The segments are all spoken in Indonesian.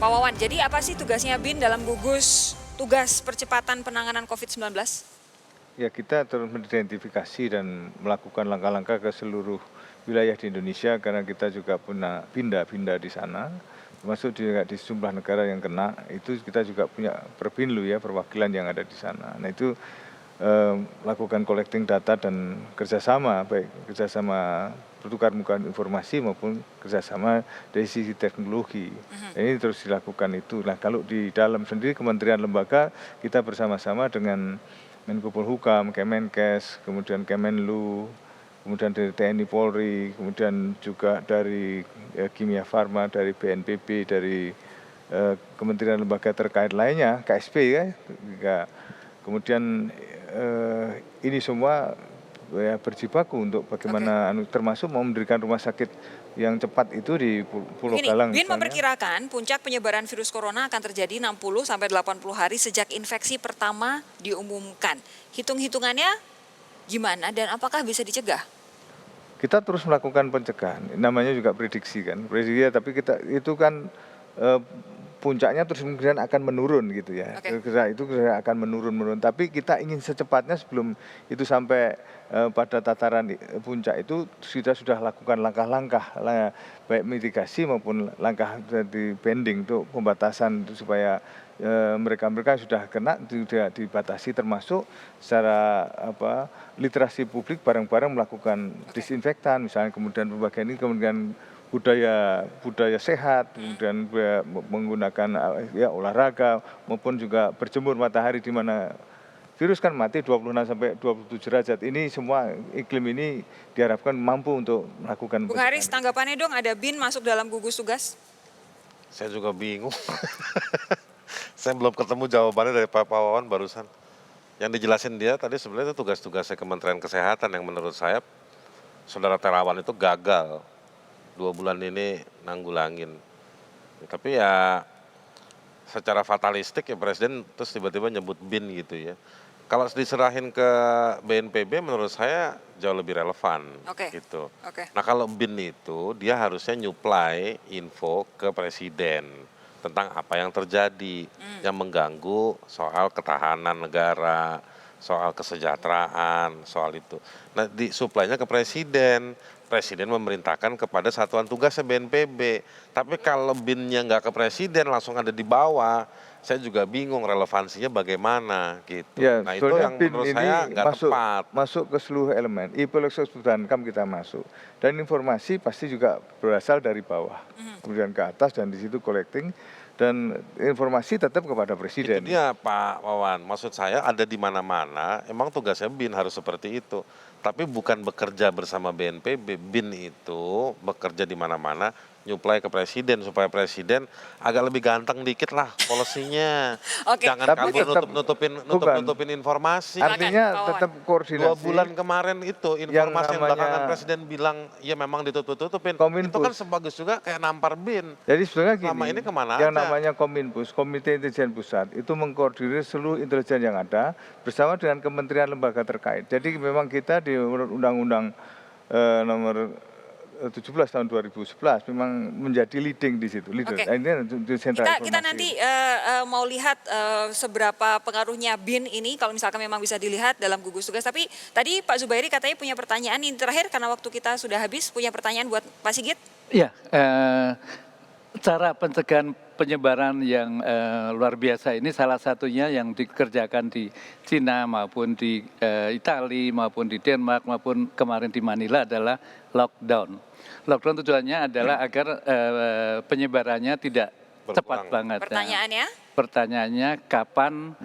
Pak Wawan, jadi apa sih tugasnya BIN dalam gugus tugas percepatan penanganan COVID-19? Ya, kita terus mengidentifikasi dan melakukan langkah-langkah ke seluruh wilayah di Indonesia karena kita juga punya pindah di sana, termasuk juga di sejumlah negara yang kena, itu kita juga punya Perbinlu ya, perwakilan yang ada di sana. Nah itu lakukan collecting data dan kerjasama, baik kerjasama bertukar muka informasi maupun kerjasama dari sisi teknologi. Ini terus dilakukan itu. Nah kalau di dalam sendiri kementerian lembaga kita bersama-sama dengan Menko Polhukam, Kemenkes, kemudian Kemenlu, kemudian dari TNI Polri, kemudian juga dari Kimia Farma, dari BNPB, dari kementerian lembaga terkait lainnya, KSP ya, kemudian ini semua ya berjibaku untuk bagaimana termasuk mau mendirikan rumah sakit yang cepat itu di Pulau Galang. BIN memperkirakan puncak penyebaran virus corona akan terjadi 60-80 hari sejak infeksi pertama diumumkan. Hitung-hitungannya gimana dan apakah bisa dicegah? Kita terus melakukan pencegahan, namanya juga prediksi kan, prediksi tapi kita itu kan puncaknya terus kemudian akan menurun gitu ya. Itu akan menurun. Tapi kita ingin secepatnya sebelum itu sampai pada tataran puncak itu kita sudah lakukan langkah-langkah baik mitigasi maupun langkah di bending untuk pembatasan supaya mereka sudah kena sudah dibatasi termasuk secara literasi publik bareng-bareng melakukan disinfektan misalnya kemudian pembagian ini kemudian budaya sehat, kemudian menggunakan ya olahraga maupun juga berjemur matahari di mana virus kan mati 26 sampai 27 derajat. Ini semua iklim ini diharapkan mampu untuk melakukan. Bung Haris, tanggapannya dong ada BIN masuk dalam gugus tugas? Saya juga bingung. Saya belum ketemu jawabannya dari Pak Wawan barusan. Yang dijelasin dia tadi sebenarnya itu tugas-tugasnya Kementerian Kesehatan yang menurut saya Saudara Terawan itu gagal 2 bulan ini nanggulangin. Tapi ya secara fatalistik ya Presiden terus tiba-tiba nyebut BIN gitu ya. Kalau diserahin ke BNPB menurut saya jauh lebih relevan gitu. Nah kalau BIN itu dia harusnya nyuplai info ke Presiden tentang apa yang terjadi yang mengganggu soal ketahanan negara, soal kesejahteraan, soal itu. Nah disuplainya ke Presiden. Presiden memerintahkan kepada satuan tugasnya BNPB. Tapi kalau BIN-nya nggak ke Presiden langsung ada di bawah, saya juga bingung relevansinya bagaimana gitu. Ya, nah itu yang BIN menurut ini saya nggak tepat. Masuk ke seluruh elemen. IPLX dan KAM kita masuk. Dan informasi pasti juga berasal dari bawah. Kemudian ke atas dan di situ collecting. Dan informasi tetap kepada Presiden. Itu dia Pak Wawan, maksud saya ada di mana-mana, emang tugasnya BIN harus seperti itu. Tapi bukan bekerja bersama BNPB, BIN itu bekerja di mana-mana, nyuplai ke Presiden supaya Presiden agak lebih ganteng dikit lah polisinya. Jangan Tapi kabur tetap, nutup-nutupin informasi. Artinya tetap koordinasi. 2 bulan kemarin itu informasi yang belakangan Presiden bilang ya memang ditutup-tutupin. Itu kan sebagus juga kayak nampar BIN. Jadi sebenarnya gini, selama ini kemana yang aja? namanya Kominpus, Komite Intelijen Pusat, itu mengkoordinir seluruh intelijen yang ada bersama dengan kementerian lembaga terkait. Jadi memang kita di Undang-Undang nomor 17 tahun 2011 memang menjadi leading di situ. Kita nanti mau lihat seberapa pengaruhnya BIN ini kalau misalkan memang bisa dilihat dalam gugus tugas. Tapi tadi Pak Zubairi katanya punya pertanyaan ini terakhir karena waktu kita sudah habis, punya pertanyaan buat Pak Sigit. Iya, cara pencegahan penyebaran yang luar biasa ini salah satunya yang dikerjakan di Cina maupun di Italia maupun di Denmark maupun kemarin di Manila adalah lockdown. Lockdown tujuannya adalah agar penyebarannya tidak cepat banget. Pertanyaannya kapan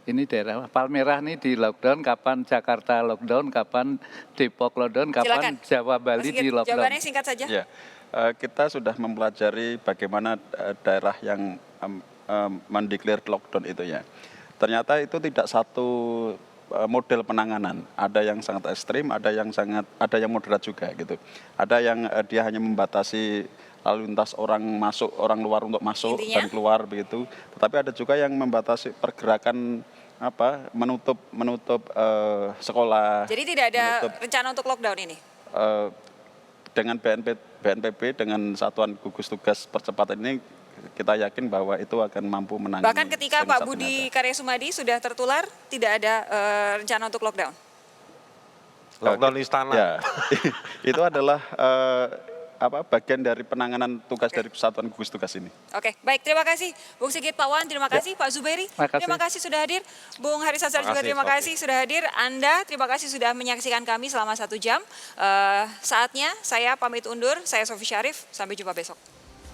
ini daerah Palmerah nih di lockdown, kapan Jakarta lockdown, kapan Depok lockdown, kapan Jawa Bali di lockdown. Jawabannya singkat saja. Ya, kita sudah mempelajari bagaimana daerah yang mendeklarasi lockdown itu ya. Ternyata itu tidak satu model penanganan. Ada yang sangat ekstrim, ada yang moderat juga gitu. Ada yang dia hanya membatasi lalu lintas orang luar untuk masuk dan keluar begitu. Tetapi ada juga yang membatasi pergerakan menutup sekolah. Jadi tidak ada rencana untuk lockdown ini? dengan BNPB dengan Satuan Gugus Tugas Percepatan ini kita yakin bahwa itu akan mampu menangani. Bahkan ketika Pak Budi Karya Sumadi sudah tertular, tidak ada rencana untuk lockdown? Lockdown istana. Ya, itu adalah bagian dari penanganan tugas dari Satuan Gugus Tugas ini. Oke, baik, terima kasih Bung Sigit, Pak Wan, terima kasih Pak Zubairi, Makasih. terima kasih sudah hadir, Bung Haris Azhar juga Makasih, terima Sofi. kasih sudah hadir, Anda terima kasih sudah menyaksikan kami selama 1 jam. Saatnya saya pamit undur, saya Sofi Syarif, sampai jumpa besok.